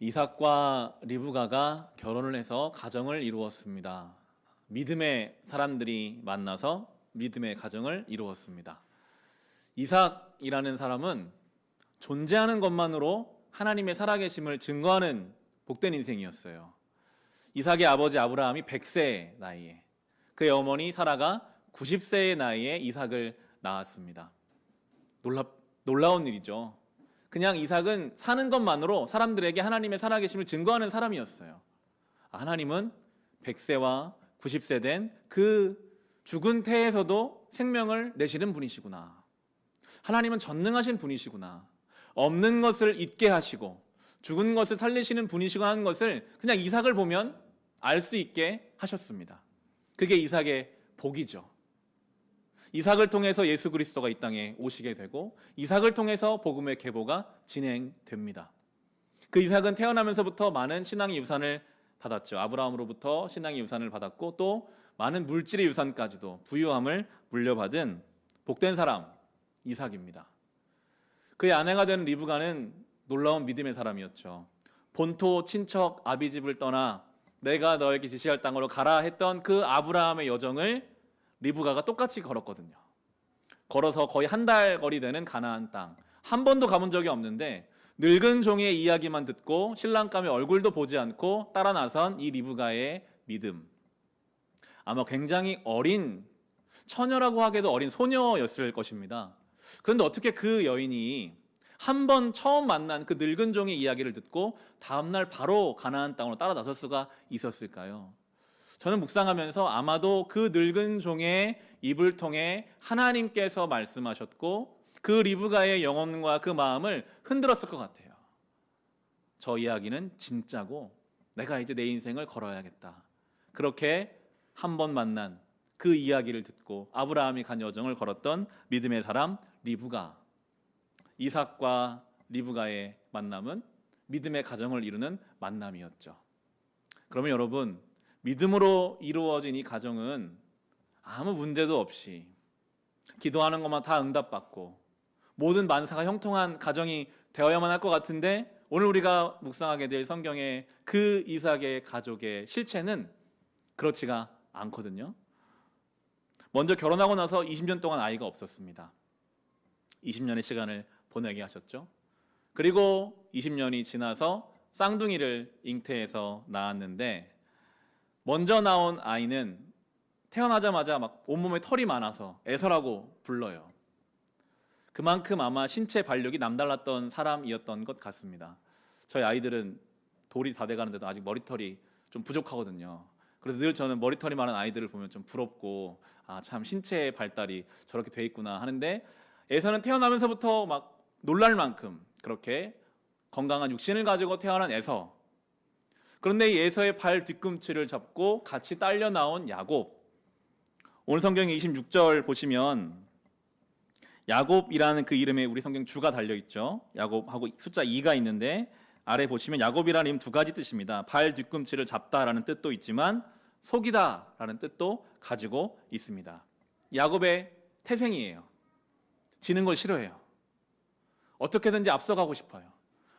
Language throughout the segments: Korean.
이삭과 리브가가 결혼을 해서 가정을 이루었습니다. 믿음의 사람들이 만나서 믿음의 가정을 이루었습니다. 이삭이라는 사람은 존재하는 것만으로 하나님의 살아계심을 증거하는 복된 인생이었어요. 이삭의 아버지 아브라함이 100세의 나이에, 그의 어머니 사라가 90세의 나이에 이삭을 낳았습니다. 놀라운 일이죠. 그냥 이삭은 사는 것만으로 사람들에게 하나님의 살아계심을 증거하는 사람이었어요. 하나님은 100세와 90세 된 그 죽은 태에서도 생명을 내시는 분이시구나. 하나님은 전능하신 분이시구나. 없는 것을 있게 하시고 죽은 것을 살리시는 분이시구나 하는 것을 그냥 이삭을 보면 알 수 있게 하셨습니다. 그게 이삭의 복이죠. 이삭을 통해서 예수 그리스도가 이 땅에 오시게 되고 이삭을 통해서 복음의 계보가 진행됩니다. 그 이삭은 태어나면서부터 많은 신앙의 유산을 받았죠. 아브라함으로부터 신앙의 유산을 받았고 또 많은 물질의 유산까지도 부유함을 물려받은 복된 사람 이삭입니다. 그의 아내가 된 리브가는 놀라운 믿음의 사람이었죠. 본토 친척 아비집을 떠나 내가 너에게 지시할 땅으로 가라 했던 그 아브라함의 여정을 리브가가 똑같이 걸었거든요. 걸어서 거의 한 달 거리 되는 가나안 땅. 한 번도 가본 적이 없는데 늙은 종의 이야기만 듣고 신랑감의 얼굴도 보지 않고 따라 나선 이 리브가의 믿음. 아마 굉장히 어린, 처녀라고 하기에도 어린 소녀였을 것입니다. 그런데 어떻게 그 여인이 한 번 처음 만난 그 늙은 종의 이야기를 듣고 다음날 바로 가나안 땅으로 따라 나설 수가 있었을까요? 저는 묵상하면서 아마도 그 늙은 종의 입을 통해 하나님께서 말씀하셨고 그 리브가의 영혼과 그 마음을 흔들었을 것 같아요. 저 이야기는 진짜고 내가 이제 내 인생을 걸어야겠다. 그렇게 한 번 만난 그 이야기를 듣고 아브라함이 간 여정을 걸었던 믿음의 사람 리브가, 이삭과 리브가의 만남은 믿음의 가정을 이루는 만남이었죠. 그러면 여러분, 믿음으로 이루어진 이 가정은 아무 문제도 없이 기도하는 것만 다 응답받고 모든 만사가 형통한 가정이 되어야만 할 것 같은데 오늘 우리가 묵상하게 될 성경의 그 이삭의 가족의 실체는 그렇지가 않거든요. 먼저 결혼하고 나서 20년 동안 아이가 없었습니다. 20년의 시간을 보내게 하셨죠. 그리고 20년이 지나서 쌍둥이를 잉태해서 낳았는데 먼저 나온 아이는 태어나자마자 막 온몸에 털이 많아서 에서라고 불러요. 그만큼 아마 신체 발육이 남달랐던 사람이었던 것 같습니다. 저희 아이들은 돌이 다 돼가는데도 아직 머리털이 좀 부족하거든요. 그래서 늘 저는 머리털이 많은 아이들을 보면 좀 부럽고 참 신체의 발달이 저렇게 돼 있구나 하는데 에서는 태어나면서부터 막 놀랄 만큼 그렇게 건강한 육신을 가지고 태어난 에서, 그런데 이 에서의 발 뒤꿈치를 잡고 같이 딸려 나온 야곱. 오늘 성경의 26절 보시면 야곱이라는 그 이름에 우리 성경 주가 달려 있죠. 야곱하고 숫자 2가 있는데 아래 보시면 야곱이라는 이름 두 가지 뜻입니다. 발 뒤꿈치를 잡다라는 뜻도 있지만 속이다라는 뜻도 가지고 있습니다. 야곱의 태생이에요. 지는 걸 싫어해요. 어떻게든지 앞서가고 싶어요.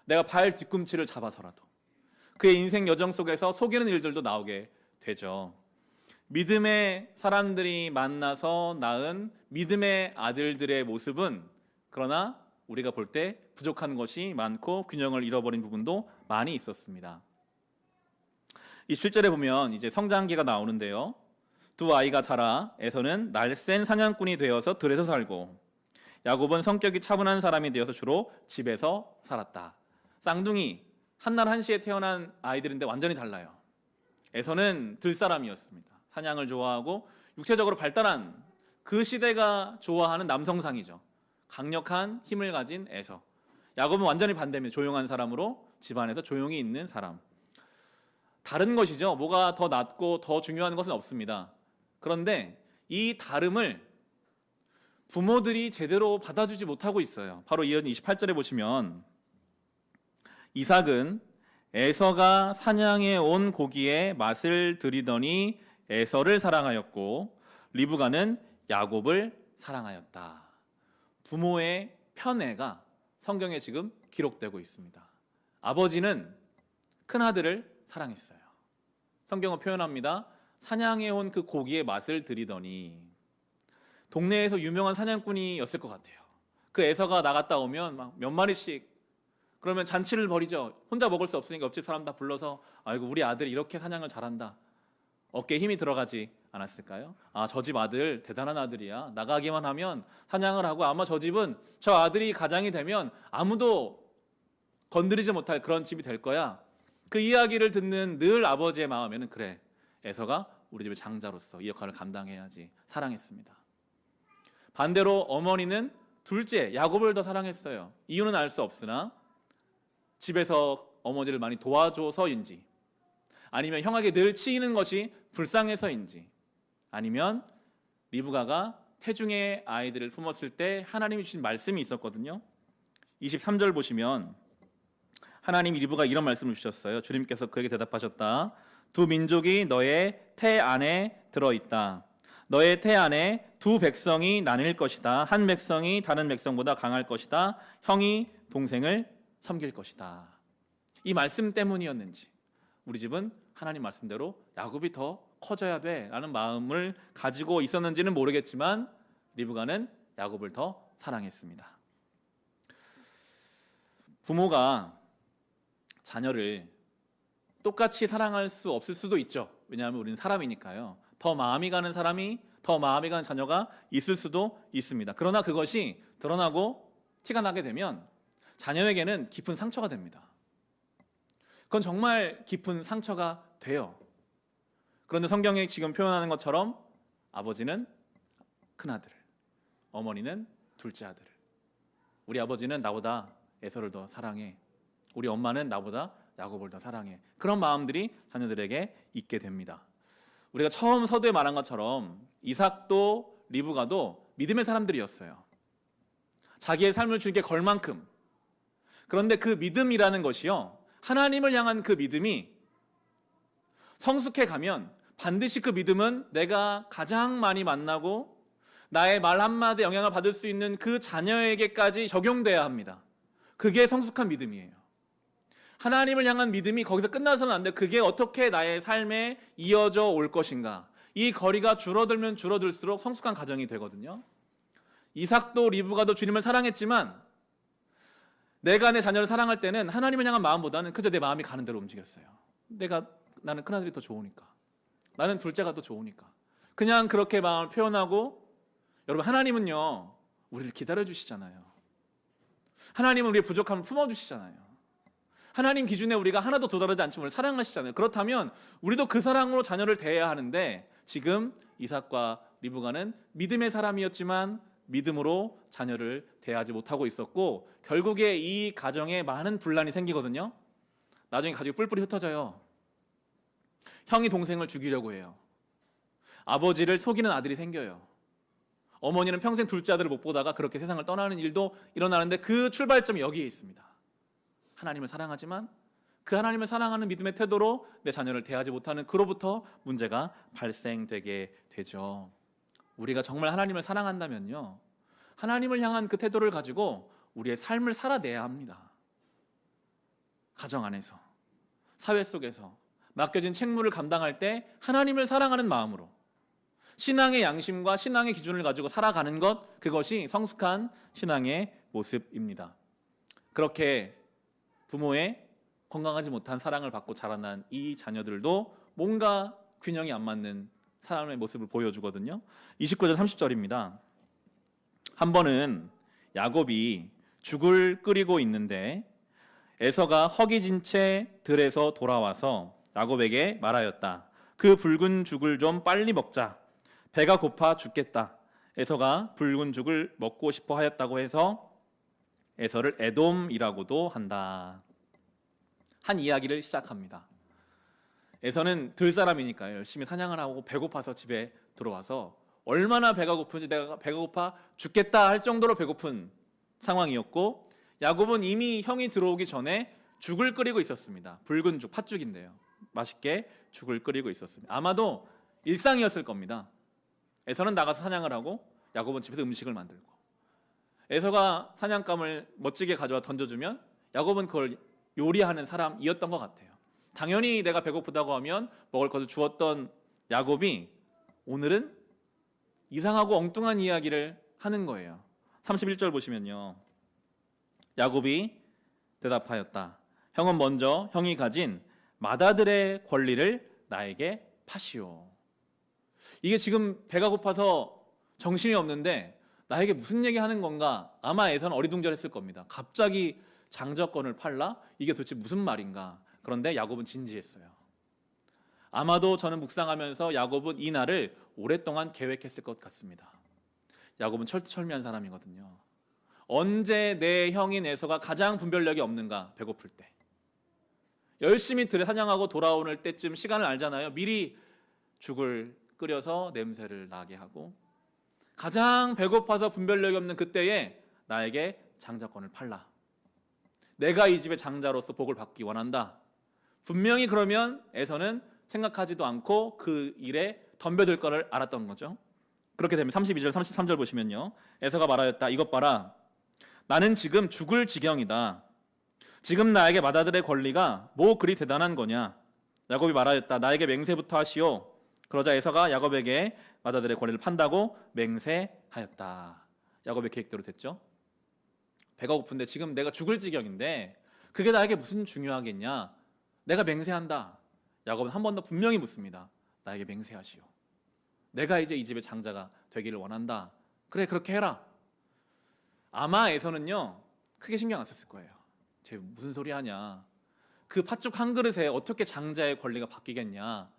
내가 발 뒤꿈치를 잡아서라도. 그의 인생 여정 속에서 속이는 일들도 나오게 되죠. 믿음의 사람들이 만나서 낳은 믿음의 아들들의 모습은 그러나 우리가 볼 때 부족한 것이 많고 균형을 잃어버린 부분도 많이 있었습니다. 27절에 보면 이제 성장기가 나오는데요. 두 아이가 자라 에서는 날쌘 사냥꾼이 되어서 들에서 살고 야곱은 성격이 차분한 사람이 되어서 주로 집에서 살았다. 쌍둥이 한날 한시에 태어난 아이들인데 완전히 달라요. 에서는 들사람이었습니다. 사냥을 좋아하고 육체적으로 발달한 그 시대가 좋아하는 남성상이죠. 강력한 힘을 가진 에서. 야곱은 완전히 반대입니다. 조용한 사람으로 집안에서 조용히 있는 사람. 다른 것이죠. 뭐가 더 낫고 더 중요한 것은 없습니다. 그런데 이 다름을 부모들이 제대로 받아주지 못하고 있어요. 바로 이어진 28절에 보시면 이삭은 에서가 사냥해 온 고기에 맛을 들이더니 에서를 사랑하였고 리브가는 야곱을 사랑하였다. 부모의 편애가 성경에 지금 기록되고 있습니다. 아버지는 큰아들을 사랑했어요. 성경은 표현합니다. 사냥해 온 그 고기의 맛을 들이더니. 동네에서 유명한 사냥꾼이었을 것 같아요. 그 에서가 나갔다 오면 막 몇 마리씩, 그러면 잔치를 벌이죠. 혼자 먹을 수 없으니까 옆집 사람 다 불러서 아이고 우리 아들이 이렇게 사냥을 잘한다. 어깨에 힘이 들어가지 않았을까요? 아, 저 집 아들 대단한 아들이야. 나가기만 하면 사냥을 하고 아마 저 집은 저 아들이 가장이 되면 아무도 건드리지 못할 그런 집이 될 거야. 그 이야기를 듣는 늘 아버지의 마음에는 그래, 에서가 우리 집의 장자로서 이 역할을 감당해야지 사랑했습니다. 반대로 어머니는 둘째 야곱을 더 사랑했어요. 이유는 알 수 없으나 집에서 어머니를 많이 도와줘서인지, 아니면 형에게 늘 치이는 것이 불쌍해서인지, 아니면 리브가가 태중의 아이들을 품었을 때 하나님이 주신 말씀이 있었거든요. 23절 보시면 하나님이 리브가 이런 말씀을 주셨어요. 주님께서 그에게 대답하셨다. 두 민족이 너의 태 안에 들어있다. 너의 태 안에 두 백성이 나뉠 것이다. 한 백성이 다른 백성보다 강할 것이다. 형이 동생을 섬길 것이다. 이 말씀 때문이었는지 우리 집은 하나님 말씀대로 야곱이 더 커져야 돼라는 마음을 가지고 있었는지는 모르겠지만 리브가는 야곱을 더 사랑했습니다. 부모가 자녀를 똑같이 사랑할 수 없을 수도 있죠. 왜냐하면 우리는 사람이니까요. 더 마음이 가는 사람이, 더 마음이 가는 자녀가 있을 수도 있습니다. 그러나 그것이 드러나고 티가 나게 되면 자녀에게는 깊은 상처가 됩니다. 그건 정말 깊은 상처가 돼요. 그런데 성경에 지금 표현하는 것처럼 아버지는 큰아들을, 어머니는 둘째 아들을. 우리 아버지는 나보다 에서를 더 사랑해. 우리 엄마는 나보다 야곱을 더 사랑해. 그런 마음들이 자녀들에게 있게 됩니다. 우리가 처음 서두에 말한 것처럼 이삭도 리브가도 믿음의 사람들이었어요. 자기의 삶을 주님께 걸 만큼. 그런데 그 믿음이라는 것이요, 하나님을 향한 그 믿음이 성숙해 가면 반드시 그 믿음은 내가 가장 많이 만나고 나의 말 한마디에 영향을 받을 수 있는 그 자녀에게까지 적용돼야 합니다. 그게 성숙한 믿음이에요. 하나님을 향한 믿음이 거기서 끝나서는 안 돼. 그게 어떻게 나의 삶에 이어져 올 것인가. 이 거리가 줄어들면 줄어들수록 성숙한 가정이 되거든요. 이삭도 리브가도 주님을 사랑했지만 내가 내 자녀를 사랑할 때는 하나님을 향한 마음보다는 그저 내 마음이 가는 대로 움직였어요. 나는 큰아들이 더 좋으니까. 나는 둘째가 더 좋으니까. 그냥 그렇게 마음을 표현하고, 여러분 하나님은요 우리를 기다려주시잖아요. 하나님은 우리의 부족함을 품어주시잖아요. 하나님 기준에 우리가 하나도 도달하지 않지만 우리를 사랑하시잖아요. 그렇다면 우리도 그 사랑으로 자녀를 대해야 하는데, 지금 이삭과 리브가는 믿음의 사람이었지만 믿음으로 자녀를 대하지 못하고 있었고, 결국에 이 가정에 많은 분란이 생기거든요. 나중에 가족이 뿔뿔이 흩어져요. 형이 동생을 죽이려고 해요. 아버지를 속이는 아들이 생겨요. 어머니는 평생 둘째 아들을 못 보다가 그렇게 세상을 떠나는 일도 일어나는데, 그 출발점이 여기에 있습니다. 하나님을 사랑하지만 그 하나님을 사랑하는 믿음의 태도로 내 자녀를 대하지 못하는, 그로부터 문제가 발생되게 되죠. 우리가 정말 하나님을 사랑한다면요, 하나님을 향한 그 태도를 가지고 우리의 삶을 살아내야 합니다. 가정 안에서, 사회 속에서 맡겨진 책무를 감당할 때 하나님을 사랑하는 마음으로 신앙의 양심과 신앙의 기준을 가지고 살아가는 것, 그것이 성숙한 신앙의 모습입니다. 그렇게 부모의 건강하지 못한 사랑을 받고 자라난 이 자녀들도 뭔가 균형이 안 맞는 사람의 모습을 보여주거든요. 29절 30절입니다. 한 번은 야곱이 죽을 끓이고 있는데 에서가 허기진 채 들에서 돌아와서 야곱에게 말하였다. 그 붉은 죽을 좀 빨리 먹자. 배가 고파 죽겠다. 에서가 붉은 죽을 먹고 싶어 하였다고 해서 에서를 에돔이라고도 한다. 한 이야기를 시작합니다. 에서는 들 사람이니까요. 열심히 사냥을 하고 배고파서 집에 들어와서 얼마나 배가 고픈지, 내가 배가 고파 죽겠다 할 정도로 배고픈 상황이었고, 야곱은 이미 형이 들어오기 전에 죽을 끓이고 있었습니다. 붉은 죽, 팥죽인데요. 맛있게 죽을 끓이고 있었습니다. 아마도 일상이었을 겁니다. 에서는 나가서 사냥을 하고 야곱은 집에서 음식을 만들고, 에서가 사냥감을 멋지게 가져와 던져주면 야곱은 그걸 요리하는 사람이었던 것 같아요. 당연히 내가 배고프다고 하면 먹을 것을 주었던 야곱이 오늘은 이상하고 엉뚱한 이야기를 하는 거예요. 31절 보시면요. 야곱이 대답하였다. 형은 먼저 형이 가진 맏아들의 권리를 나에게 파시오. 이게 지금 배가 고파서 정신이 없는데 나에게 무슨 얘기 하는 건가? 아마 에서는 어리둥절했을 겁니다. 갑자기 장자권을 팔라? 이게 도대체 무슨 말인가? 그런데 야곱은 진지했어요. 아마도 저는 묵상하면서 야곱은 이 날을 오랫동안 계획했을 것 같습니다. 야곱은 철두철미한 사람이거든요. 언제 내 형인 에서가 가장 분별력이 없는가? 배고플 때. 열심히 들에 사냥하고 돌아오는 때쯤 시간을 알잖아요. 미리 죽을 끓여서 냄새를 나게 하고 가장 배고파서 분별력이 없는 그때에 나에게 장자권을 팔라. 내가 이 집의 장자로서 복을 받기 원한다. 분명히 그러면 에서는 생각하지도 않고 그 일에 덤벼들 거를 알았던 거죠. 그렇게 되면 32절 33절 보시면요. 에서가 말하였다. 이것 봐라. 나는 지금 죽을 지경이다. 지금 나에게 맏아들의 권리가 뭐 그리 대단한 거냐. 야곱이 말하였다. 나에게 맹세부터 하시오. 그러자 에서가 야곱에게 맏아들의 권리를 판다고 맹세하였다. 야곱의 계획대로 됐죠. 배가 고픈데 지금 내가 죽을 지경인데 그게 나에게 무슨 중요하겠냐. 내가 맹세한다. 야곱은 한 번 더 분명히 묻습니다. 나에게 맹세하시오. 내가 이제 이 집의 장자가 되기를 원한다. 그래, 그렇게 해라. 아마 에서는요 크게 신경 안 썼을 거예요. 쟤 무슨 소리 하냐. 그 팥죽 한 그릇에 어떻게 장자의 권리가 바뀌겠냐.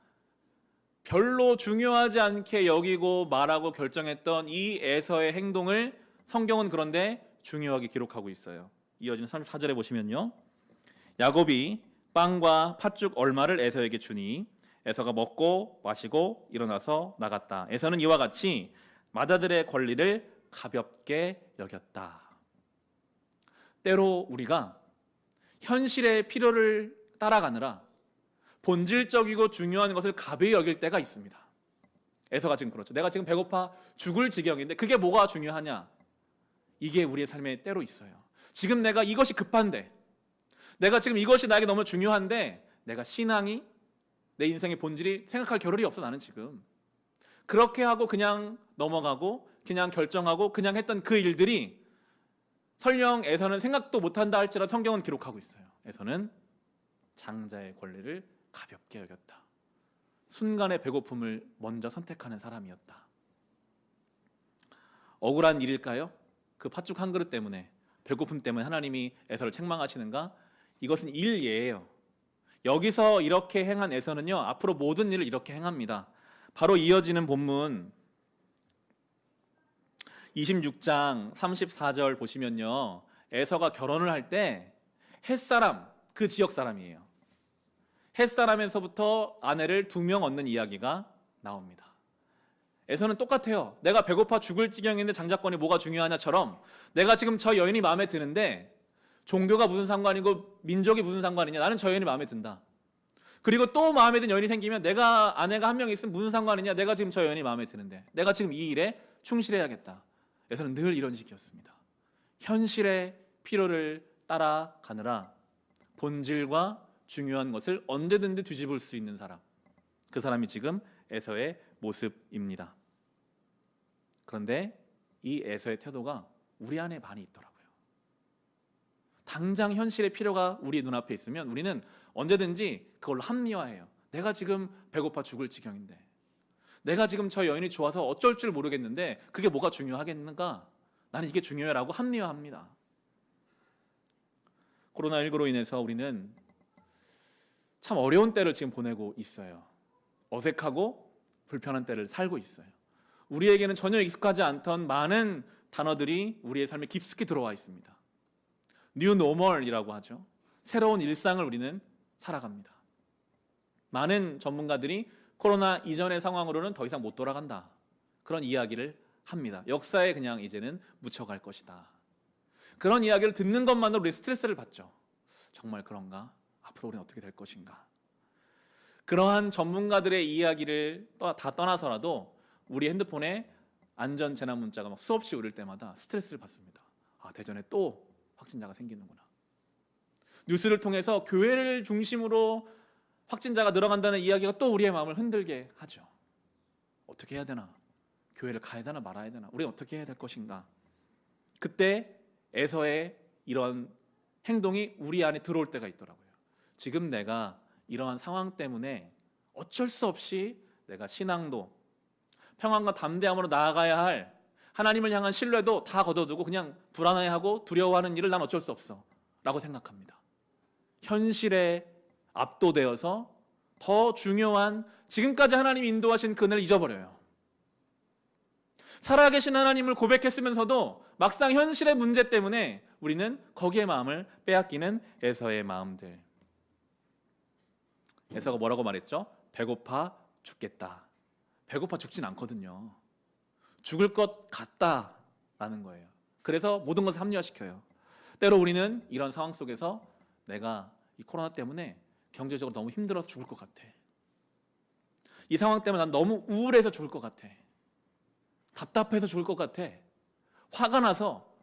별로 중요하지 않게 여기고 말하고 결정했던 이 에서의 행동을 성경은 그런데 중요하게 기록하고 있어요. 이어진 34절에 보시면요. 야곱이 빵과 팥죽 얼마를 에서에게 주니 에서가 먹고 마시고 일어나서 나갔다. 에서는 이와 같이 맏아들의 권리를 가볍게 여겼다. 때로 우리가 현실의 필요를 따라가느라 본질적이고 중요한 것을 가벼이 여길 때가 있습니다. 에서가 지금 그렇죠. 내가 지금 배고파 죽을 지경인데 그게 뭐가 중요하냐? 이게 우리의 삶에 때로 있어요. 지금 내가 이것이 급한데, 내가 지금 이것이 나에게 너무 중요한데 내가 신앙이 내 인생의 본질이 생각할 겨를이 없어. 나는 지금 그렇게 하고 그냥 넘어가고 그냥 결정하고 그냥 했던 그 일들이 설령 에서는 생각도 못한다 할지라도 성경은 기록하고 있어요. 에서는 장자의 권리를 가볍게 여겼다. 순간의 배고픔을 먼저 선택하는 사람이었다. 억울한 일일까요? 그 팥죽 한 그릇 때문에, 배고픔 때문에 하나님이 에서를 책망하시는가? 이것은 일예예요. 여기서 이렇게 행한 에서는요 앞으로 모든 일을 이렇게 행합니다. 바로 이어지는 본문 26장 34절 보시면요, 에서가 결혼을 할 때 햇사람, 그 지역 사람이에요. 햇사람에서부터 아내를 2명 얻는 이야기가 나옵니다. 에서는 똑같아요. 내가 배고파 죽을 지경인데 장자권이 뭐가 중요하냐처럼 내가 지금 저 여인이 마음에 드는데 종교가 무슨 상관이고 민족이 무슨 상관이냐. 나는 저 여인이 마음에 든다. 그리고 또 마음에 든 여인이 생기면 내가 아내가 한 명 있으면 무슨 상관이냐. 내가 지금 저 여인이 마음에 드는데 내가 지금 이 일에 충실해야겠다. 에서는 늘 이런 식이었습니다. 현실의 필요를 따라가느라 본질과 중요한 것을 언제든지 뒤집을 수 있는 사람, 그 사람이 지금 에서의 모습입니다. 그런데 이 에서의 태도가 우리 안에 많이 있더라고요. 당장 현실의 필요가 우리 눈앞에 있으면 우리는 언제든지 그걸로 합리화해요. 내가 지금 배고파 죽을 지경인데, 내가 지금 저 여인이 좋아서 어쩔 줄 모르겠는데 그게 뭐가 중요하겠는가? 나는 이게 중요해라고 합리화합니다. 코로나19로 인해서 우리는 참 어려운 때를 지금 보내고 있어요. 어색하고 불편한 때를 살고 있어요. 우리에게는 전혀 익숙하지 않던 많은 단어들이 우리의 삶에 깊숙이 들어와 있습니다. 뉴 노멀이라고 하죠. 새로운 일상을 우리는 살아갑니다. 많은 전문가들이 코로나 이전의 상황으로는 더 이상 못 돌아간다, 그런 이야기를 합니다. 역사에 그냥 이제는 묻혀갈 것이다. 그런 이야기를 듣는 것만으로 우리 스트레스를 받죠. 정말 그런가? 앞으로 우리는 어떻게 될 것인가? 그러한 전문가들의 이야기를 다 떠나서라도 우리 핸드폰에 안전재난 문자가 막 수없이 울릴 때마다 스트레스를 받습니다. 아, 대전에 또 확진자가 생기는구나. 뉴스를 통해서 교회를 중심으로 확진자가 늘어간다는 이야기가 또 우리의 마음을 흔들게 하죠. 어떻게 해야 되나? 교회를 가야 되나 말아야 되나? 우리는 어떻게 해야 될 것인가? 그때 에서의 이런 행동이 우리 안에 들어올 때가 있더라고요. 지금 내가 이러한 상황 때문에 어쩔 수 없이 내가 신앙도 평안과 담대함으로 나아가야 할 하나님을 향한 신뢰도 다 거둬두고 그냥 불안해하고 두려워하는 일을 난 어쩔 수 없어 라고 생각합니다. 현실에 압도되어서 더 중요한 지금까지 하나님이 인도하신 그늘을 잊어버려요. 살아계신 하나님을 고백했으면서도 막상 현실의 문제 때문에 우리는 거기에 마음을 빼앗기는 에서의 마음들. 에서가 뭐라고 말했죠? 배고파 죽겠다. 배고파 죽진 않거든요. 죽을 것 같다라는 거예요. 그래서 모든 것을 합리화시켜요. 때로 우리는 이런 상황 속에서 내가 이 코로나 때문에 경제적으로 너무 힘들어서 죽을 것 같아. 이 상황 때문에 난 너무 우울해서 죽을 것 같아. 답답해서 죽을 것 같아. 화가 나서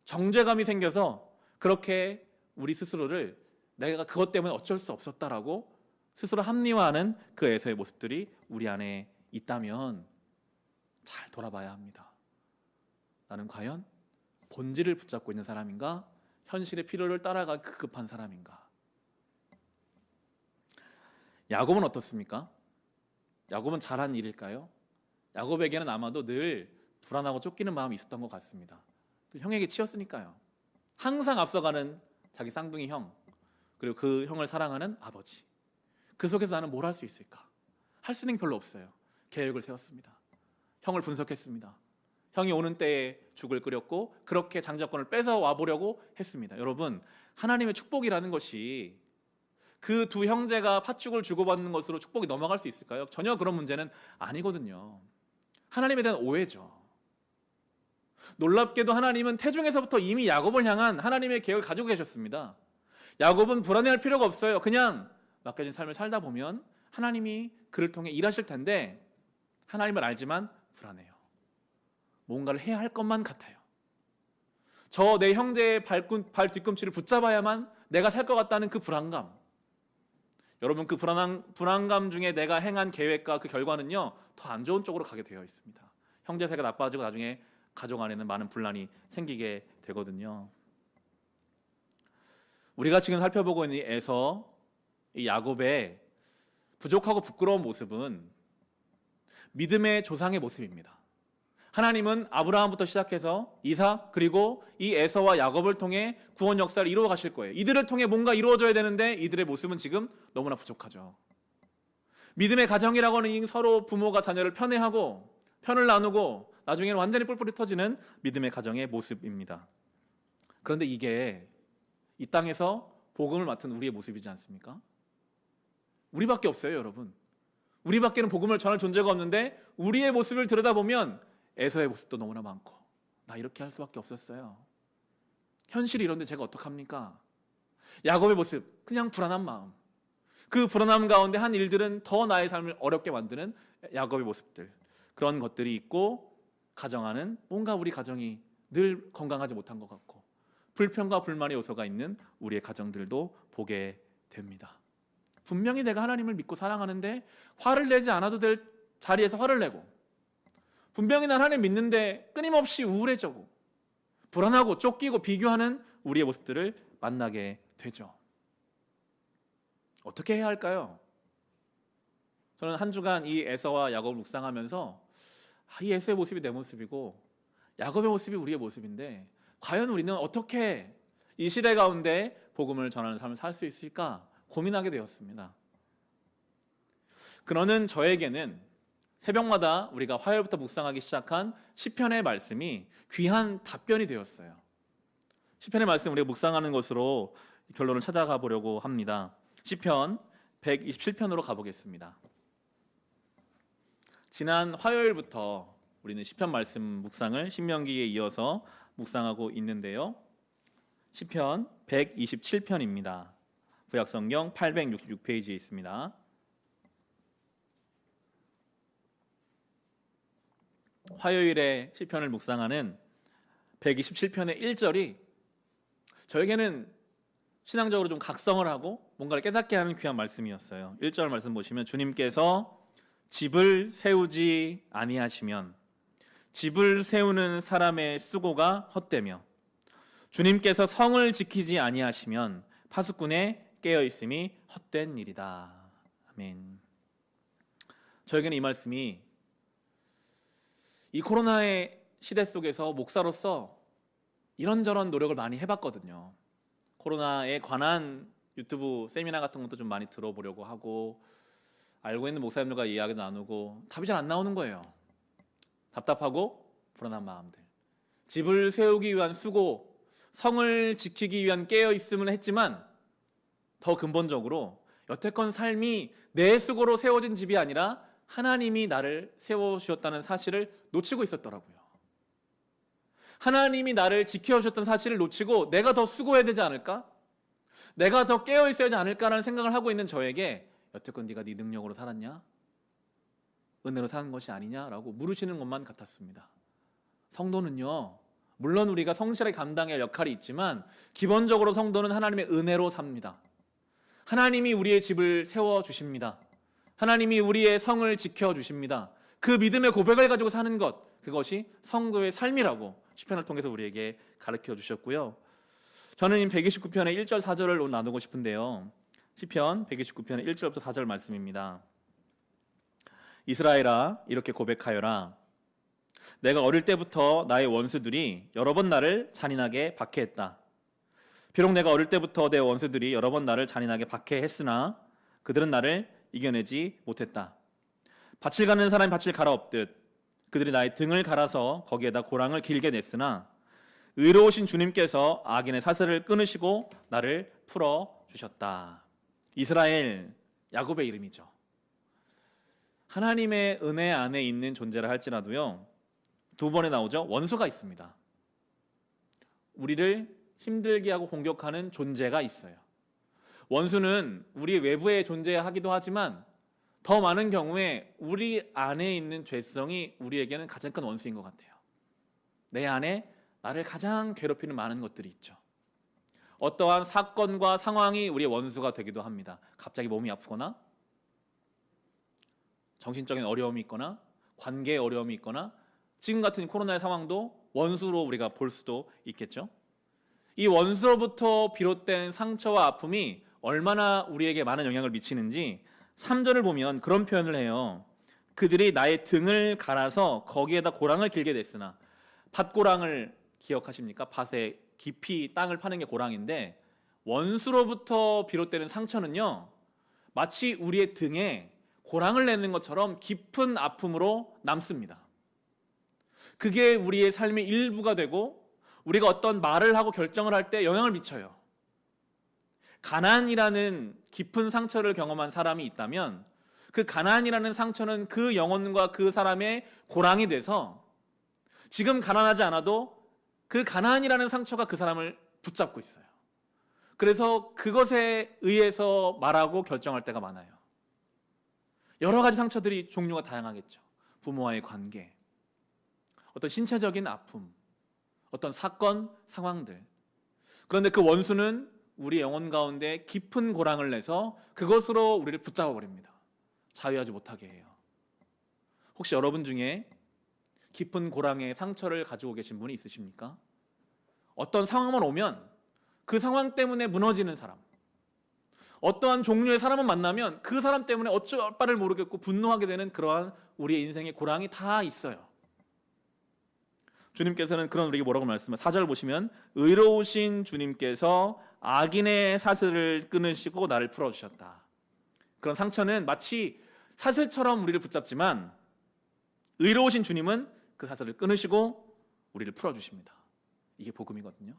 정죄감이 생겨서 그렇게 우리 스스로를 내가 그것 때문에 어쩔 수 없었다라고 스스로 합리화하는 그 에서의 모습들이 우리 안에 있다면 잘 돌아봐야 합니다. 나는 과연 본질을 붙잡고 있는 사람인가? 현실의 필요를 따라가 급급한 사람인가? 야곱은 어떻습니까? 야곱은 잘한 일일까요? 야곱에게는 아마도 늘 불안하고 쫓기는 마음이 있었던 것 같습니다. 형에게 치였으니까요. 항상 앞서가는 자기 쌍둥이 형, 그리고 그 형을 사랑하는 아버지. 그 속에서 나는 뭘 할 수 있을까? 할 수 있는 게 별로 없어요. 계획을 세웠습니다. 형을 분석했습니다. 형이 오는 때에 죽을 끓였고 그렇게 장자권을 뺏어와 보려고 했습니다. 여러분, 하나님의 축복이라는 것이 그 두 형제가 팥죽을 주고받는 것으로 축복이 넘어갈 수 있을까요? 전혀 그런 문제는 아니거든요. 하나님에 대한 오해죠. 놀랍게도 하나님은 태중에서부터 이미 야곱을 향한 하나님의 계획을 가지고 계셨습니다. 야곱은 불안해할 필요가 없어요. 그냥 맡겨진 삶을 살다 보면 하나님이 그를 통해 일하실 텐데 하나님을 알지만 불안해요. 뭔가를 해야 할 것만 같아요. 저 내 형제의 발 뒤꿈치를 붙잡아야만 내가 살 것 같다는 그 불안감. 여러분, 그 불안감 중에 내가 행한 계획과 그 결과는요, 더 안 좋은 쪽으로 가게 되어 있습니다. 형제 사이가 나빠지고 나중에 가족 안에는 많은 분란이 생기게 되거든요. 우리가 지금 살펴보고 있는 에서, 이 야곱의 부족하고 부끄러운 모습은 믿음의 조상의 모습입니다. 하나님은 아브라함부터 시작해서 이삭 그리고 이 에서와 야곱을 통해 구원 역사를 이루어 가실 거예요. 이들을 통해 뭔가 이루어져야 되는데 이들의 모습은 지금 너무나 부족하죠. 믿음의 가정이라고 하는 서로 부모가 자녀를 편애하고 편을 나누고 나중에는 완전히 뿔뿔이 터지는 믿음의 가정의 모습입니다. 그런데 이게 이 땅에서 복음을 맡은 우리의 모습이지 않습니까? 우리밖에 없어요, 여러분. 우리밖에는 복음을 전할 존재가 없는데 우리의 모습을 들여다보면 에서의 모습도 너무나 많고 나 이렇게 할 수밖에 없었어요. 현실이 이런데 제가 어떡합니까? 야곱의 모습, 그냥 불안한 마음. 그 불안함 가운데 한 일들은 더 나의 삶을 어렵게 만드는 야곱의 모습들. 그런 것들이 있고 가정하는 뭔가 우리 가정이 늘 건강하지 못한 것 같고 불평과 불만의 요소가 있는 우리의 가정들도 보게 됩니다. 분명히 내가 하나님을 믿고 사랑하는데 화를 내지 않아도 될 자리에서 화를 내고 분명히 난 하나님 믿는데 끊임없이 우울해지고 불안하고 쫓기고 비교하는 우리의 모습들을 만나게 되죠. 어떻게 해야 할까요? 저는 한 주간 이 에서와 야곱을 묵상하면서 이 에서의 모습이 내 모습이고 야곱의 모습이 우리의 모습인데 과연 우리는 어떻게 이 시대 가운데 복음을 전하는 삶을 살 수 있을까 고민하게 되었습니다. 그러는 저에게는 새벽마다 우리가 화요일부터 묵상하기 시작한 시편의 말씀이 귀한 답변이 되었어요. 시편의 말씀 우리가 묵상하는 것으로 결론을 찾아가 보려고 합니다. 시편 127편으로 가보겠습니다. 지난 화요일부터 우리는 시편 말씀 묵상을 신명기에 이어서 묵상하고 있는데요. 시편 127편입니다. 구약성경 866페이지에 있습니다. 화요일에 시편을 묵상하는 127편의 1절이 저에게는 신앙적으로 좀 각성을 하고 뭔가를 깨닫게 하는 귀한 말씀이었어요. 1절 말씀 보시면 주님께서 집을 세우지 아니하시면 집을 세우는 사람의 수고가 헛되며 주님께서 성을 지키지 아니하시면 파수꾼의 깨어있음이 헛된 일이다. 아멘. 저에게는 이 말씀이 이 코로나의 시대 속에서 목사로서 이런저런 노력을 많이 해봤거든요. 코로나에 관한 유튜브 세미나 같은 것도 좀 많이 들어보려고 하고 알고 있는 목사님들과 이야기 나누고 답이 잘 안 나오는 거예요. 답답하고 불안한 마음들. 집을 세우기 위한 수고, 성을 지키기 위한 깨어있음을 했지만 더 근본적으로 여태껏 삶이 내 수고로 세워진 집이 아니라 하나님이 나를 세워주셨다는 사실을 놓치고 있었더라고요. 하나님이 나를 지켜주셨던 사실을 놓치고 내가 더 수고해야 되지 않을까? 내가 더 깨어있어야 하지 않을까라는 생각을 하고 있는 저에게 여태껏 네가 네 능력으로 살았냐? 은혜로 사는 것이 아니냐라고 물으시는 것만 같았습니다. 성도는요, 물론 우리가 성실하게 감당해야 할 역할이 있지만 기본적으로 성도는 하나님의 은혜로 삽니다. 하나님이 우리의 집을 세워주십니다. 하나님이 우리의 성을 지켜주십니다. 그 믿음의 고백을 가지고 사는 것, 그것이 성도의 삶이라고 시편을 통해서 우리에게 가르쳐 주셨고요. 저는 이 129편의 1절 4절을 오늘 나누고 싶은데요. 시편 129편의 1절부터 4절 말씀입니다. 이스라엘아, 이렇게 고백하여라. 내가 어릴 때부터 나의 원수들이 여러 번 나를 잔인하게 박해했다. 비록 내가 어릴 때부터 내 원수들이 여러 번 나를 잔인하게 박해했으나 그들은 나를 이겨내지 못했다. 밭을 가는 사람이 밭을 갈아엎듯 그들이 나의 등을 갈아서 거기에다 고랑을 길게 냈으나 의로우신 주님께서 악인의 사슬을 끊으시고 나를 풀어주셨다. 이스라엘, 야곱의 이름이죠. 하나님의 은혜 안에 있는 존재라 할지라도요, 두 번에 나오죠. 원수가 있습니다. 우리를 힘들게 하고 공격하는 존재가 있어요. 원수는 우리 외부에 존재하기도 하지만 더 많은 경우에 우리 안에 있는 죄성이 우리에게는 가장 큰 원수인 것 같아요. 내 안에 나를 가장 괴롭히는 많은 것들이 있죠. 어떠한 사건과 상황이 우리의 원수가 되기도 합니다. 갑자기 몸이 아프거나 정신적인 어려움이 있거나 관계에 어려움이 있거나 지금 같은 코로나의 상황도 원수로 우리가 볼 수도 있겠죠. 이 원수로부터 비롯된 상처와 아픔이 얼마나 우리에게 많은 영향을 미치는지 3절을 보면 그런 표현을 해요. 그들이 나의 등을 갈아서 거기에다 고랑을 길게 냈으나, 밭고랑을 기억하십니까? 밭에 깊이 땅을 파는 게 고랑인데 원수로부터 비롯되는 상처는요, 마치 우리의 등에 고랑을 내는 것처럼 깊은 아픔으로 남습니다. 그게 우리의 삶의 일부가 되고 우리가 어떤 말을 하고 결정을 할 때 영향을 미쳐요. 가난이라는 깊은 상처를 경험한 사람이 있다면 그 가난이라는 상처는 그 영혼과 그 사람의 고랑이 돼서 지금 가난하지 않아도 그 가난이라는 상처가 그 사람을 붙잡고 있어요. 그래서 그것에 의해서 말하고 결정할 때가 많아요. 여러 가지 상처들이 종류가 다양하겠죠. 부모와의 관계, 어떤 신체적인 아픔, 어떤 사건, 상황들. 그런데 그 원수는 우리 영혼 가운데 깊은 고랑을 내서 그것으로 우리를 붙잡아 버립니다. 자유하지 못하게 해요. 혹시 여러분 중에 깊은 고랑의 상처를 가지고 계신 분이 있으십니까? 어떤 상황만 오면 그 상황 때문에 무너지는 사람, 어떠한 종류의 사람을 만나면 그 사람 때문에 어쩔 바를 모르겠고 분노하게 되는 그러한 우리의 인생의 고랑이 다 있어요. 주님께서는 그런 우리에게 뭐라고 말씀하세요? 4절 보시면 의로우신 주님께서 악인의 사슬을 끊으시고 나를 풀어주셨다. 그런 상처는 마치 사슬처럼 우리를 붙잡지만 의로우신 주님은 그 사슬을 끊으시고 우리를 풀어주십니다. 이게 복음이거든요.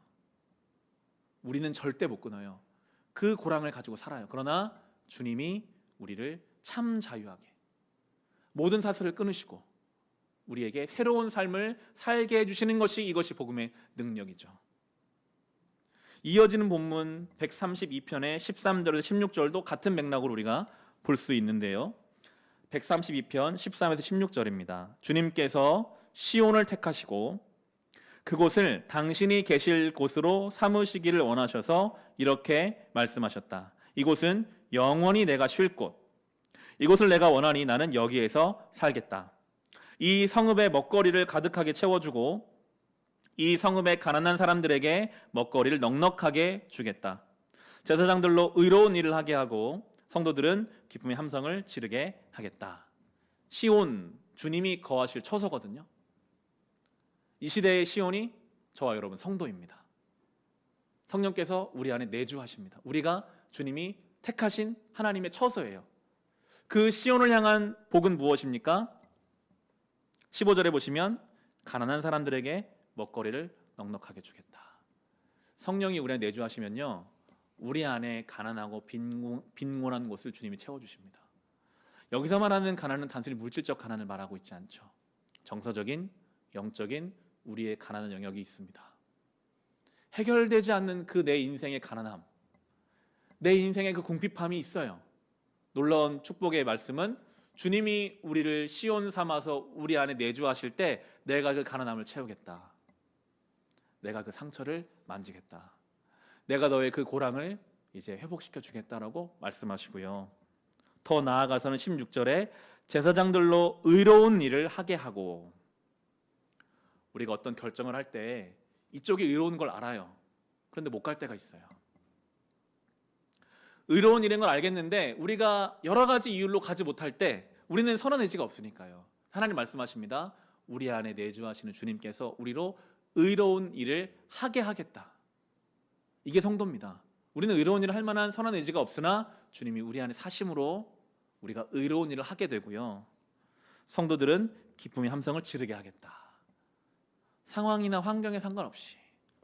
우리는 절대 못 끊어요. 그 고랑을 가지고 살아요. 그러나 주님이 우리를 참 자유하게 모든 사슬을 끊으시고 우리에게 새로운 삶을 살게 해주시는 것이, 이것이 복음의 능력이죠. 이어지는 본문 132편의 13절에서 16절도 같은 맥락으로 우리가 볼 수 있는데요. 132편 13에서 16절입니다. 주님께서 시온을 택하시고 그곳을 당신이 계실 곳으로 삼으시기를 원하셔서 이렇게 말씀하셨다. 이곳은 영원히 내가 쉴 곳. 이곳을 내가 원하니 나는 여기에서 살겠다. 이 성읍의 먹거리를 가득하게 채워주고 이 성읍의 가난한 사람들에게 먹거리를 넉넉하게 주겠다. 제사장들로 의로운 일을 하게 하고 성도들은 기쁨의 함성을 지르게 하겠다. 시온, 주님이 거하실 처소거든요. 이 시대의 시온이 저와 여러분 성도입니다. 성령께서 우리 안에 내주하십니다. 우리가 주님이 택하신 하나님의 처소예요. 그 시온을 향한 복은 무엇입니까? 15절에 보시면 가난한 사람들에게 먹거리를 넉넉하게 주겠다. 성령이 우리 안에 내주하시면요, 우리 안에 가난하고 빈곤한 곳을 주님이 채워주십니다. 여기서 말하는 가난은 단순히 물질적 가난을 말하고 있지 않죠. 정서적인, 영적인 우리의 가난한 영역이 있습니다. 해결되지 않는 그 내 인생의 가난함, 내 인생의 그 궁핍함이 있어요. 놀라운 축복의 말씀은 주님이 우리를 시온 삼아서 우리 안에 내주하실 때 내가 그 가난함을 채우겠다. 내가 그 상처를 만지겠다. 내가 너의 그 고랑을 이제 회복시켜 주겠다라고 말씀하시고요. 더 나아가서는 16절에 제사장들로 의로운 일을 하게 하고, 우리가 어떤 결정을 할 때 이쪽이 의로운 걸 알아요. 그런데 못 갈 때가 있어요. 의로운 일인 걸 알겠는데 우리가 여러 가지 이유로 가지 못할 때 우리는 선한 의지가 없으니까요. 하나님 말씀하십니다. 우리 안에 내주하시는 주님께서 우리로 의로운 일을 하게 하겠다. 이게 성도입니다. 우리는 의로운 일을 할 만한 선한 의지가 없으나 주님이 우리 안에 사심으로 우리가 의로운 일을 하게 되고요. 성도들은 기쁨의 함성을 지르게 하겠다. 상황이나 환경에 상관없이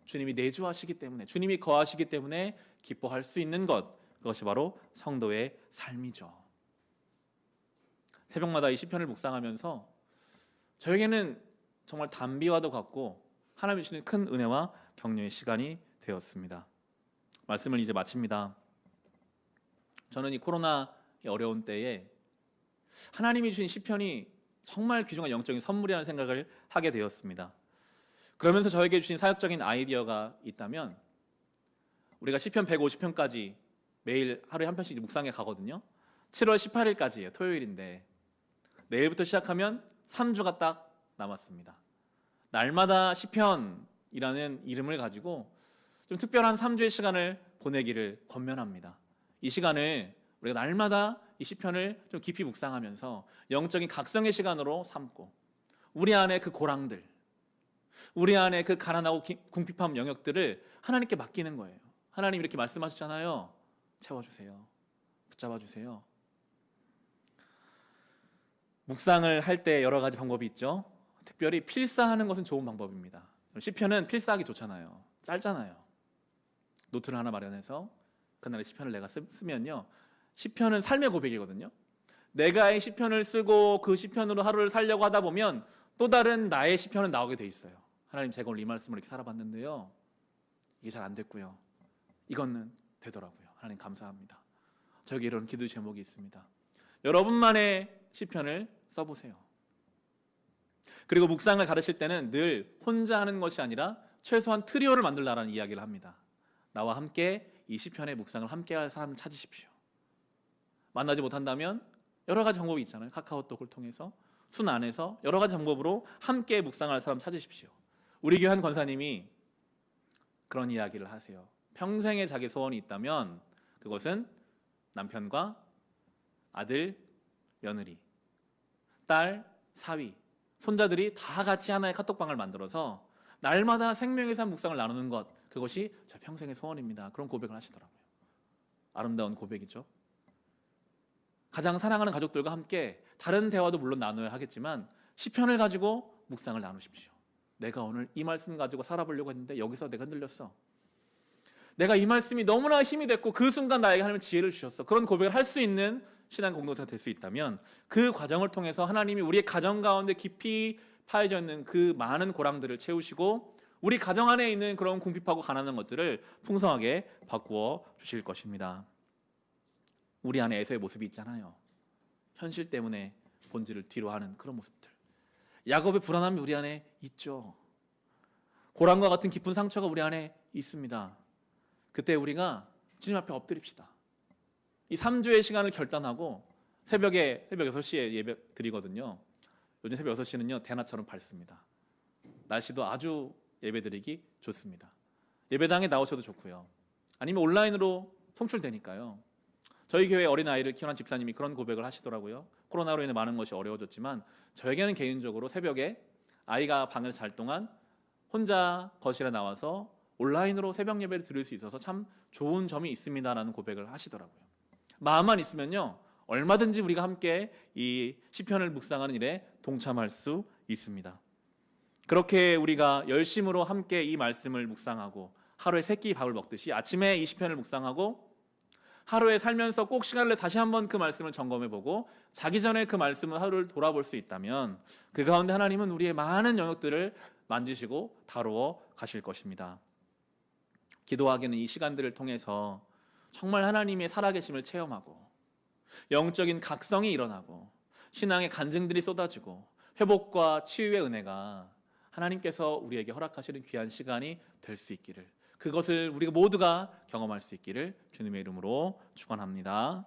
주님이 내주하시기 때문에, 주님이 거하시기 때문에 기뻐할 수 있는 것, 그것이 바로 성도의 삶이죠. 새벽마다 이 시편을 묵상하면서 저에게는 정말 단비와도 같고 하나님이 주시는 큰 은혜와 격려의 시간이 되었습니다. 말씀을 이제 마칩니다. 저는 이 코로나의 어려운 때에 하나님이 주신 시편이 정말 귀중한 영적인 선물이라는 생각을 하게 되었습니다. 그러면서 저에게 주신 사역적인 아이디어가 있다면, 우리가 시편 150편까지 매일 하루에 한 편씩 묵상해 가거든요. 7월 18일까지예요. 토요일인데 내일부터 시작하면 3주가 딱 남았습니다. 날마다 시편이라는 이름을 가지고 좀 특별한 3주의 시간을 보내기를 권면합니다. 이 시간을 우리가 날마다 이 시편을 좀 깊이 묵상하면서 영적인 각성의 시간으로 삼고, 우리 안에 그 고랑들, 우리 안에 그 가난하고 궁핍한 영역들을 하나님께 맡기는 거예요. 하나님 이렇게 말씀하셨잖아요. 채워주세요. 붙잡아주세요. 묵상을 할 때 여러 가지 방법이 있죠. 특별히 필사하는 것은 좋은 방법입니다. 시편은 필사하기 좋잖아요. 짧잖아요. 노트를 하나 마련해서 그날의 시편을 내가 쓰면요, 시편은 삶의 고백이거든요. 내가 이 시편을 쓰고 그 시편으로 하루를 살려고 하다 보면 또 다른 나의 시편은 나오게 돼 있어요. 하나님, 제가 오늘 이 말씀을 이렇게 살아봤는데요, 이게 잘 안 됐고요, 이거는 되더라고요. 하나님 감사합니다. 저에게 이런 기도 제목이 있습니다. 여러분만의 시편을 써보세요. 그리고 묵상을 가르칠 때는 늘 혼자 하는 것이 아니라 최소한 트리오를 만들라라는 이야기를 합니다. 나와 함께 이 시편의 묵상을 함께 할 사람을 찾으십시오. 만나지 못한다면 여러 가지 방법이 있잖아요. 카카오톡을 통해서, 순 안에서 여러 가지 방법으로 함께 묵상할 사람 찾으십시오. 우리 교회 한 권사님이 그런 이야기를 하세요. 평생에 자기 소원이 있다면 그것은 남편과 아들, 며느리, 딸, 사위, 손자들이 다 같이 하나의 카톡방을 만들어서 날마다 생명의 삶 묵상을 나누는 것, 그것이 제 평생의 소원입니다. 그런 고백을 하시더라고요. 아름다운 고백이죠. 가장 사랑하는 가족들과 함께 다른 대화도 물론 나눠야 하겠지만 시편을 가지고 묵상을 나누십시오. 내가 오늘 이 말씀 가지고 살아보려고 했는데 여기서 내가 흔들렸어. 내가 이 말씀이 너무나 힘이 됐고 그 순간 나에게 하나님 지혜를 주셨어. 그런 고백을 할 수 있는 신앙 공동체가 될 수 있다면 그 과정을 통해서 하나님이 우리의 가정 가운데 깊이 파여져 있는 그 많은 고랑들을 채우시고 우리 가정 안에 있는 그런 궁핍하고 가난한 것들을 풍성하게 바꾸어 주실 것입니다. 우리 안에 에서의 모습이 있잖아요. 현실 때문에 본질을 뒤로 하는 그런 모습들. 야곱의 불안함이 우리 안에 있죠. 고랑과 같은 깊은 상처가 우리 안에 있습니다. 그때 우리가 주님 앞에 엎드립시다. 이 3주의 시간을 결단하고 새벽 6시에 예배 드리거든요. 요즘 새벽 6시는요 대낮처럼 밝습니다. 날씨도 아주 예배드리기 좋습니다. 예배당에 나오셔도 좋고요. 아니면 온라인으로 송출되니까요. 저희 교회 어린아이를 키우는 집사님이 그런 고백을 하시더라고요. 코로나로 인해 많은 것이 어려워졌지만 저에게는 개인적으로 새벽에 아이가 방에서 잘 동안 혼자 거실에 나와서 온라인으로 새벽 예배를 드릴 수 있어서 참 좋은 점이 있습니다라는 고백을 하시더라고요. 마음만 있으면요 얼마든지 우리가 함께 이 시편을 묵상하는 일에 동참할 수 있습니다. 그렇게 우리가 열심으로 함께 이 말씀을 묵상하고 하루에 세 끼 밥을 먹듯이 아침에 이 시편을 묵상하고 하루에 살면서 꼭 시간을 내 다시 한번 그 말씀을 점검해보고 자기 전에 그 말씀을 하루를 돌아볼 수 있다면 그 가운데 하나님은 우리의 많은 영역들을 만지시고 다루어 가실 것입니다. 기도하기는 이 시간들을 통해서 정말 하나님의 살아계심을 체험하고 영적인 각성이 일어나고 신앙의 간증들이 쏟아지고 회복과 치유의 은혜가 하나님께서 우리에게 허락하시는 귀한 시간이 될 수 있기를, 그것을 우리가 모두가 경험할 수 있기를 주님의 이름으로 축원합니다.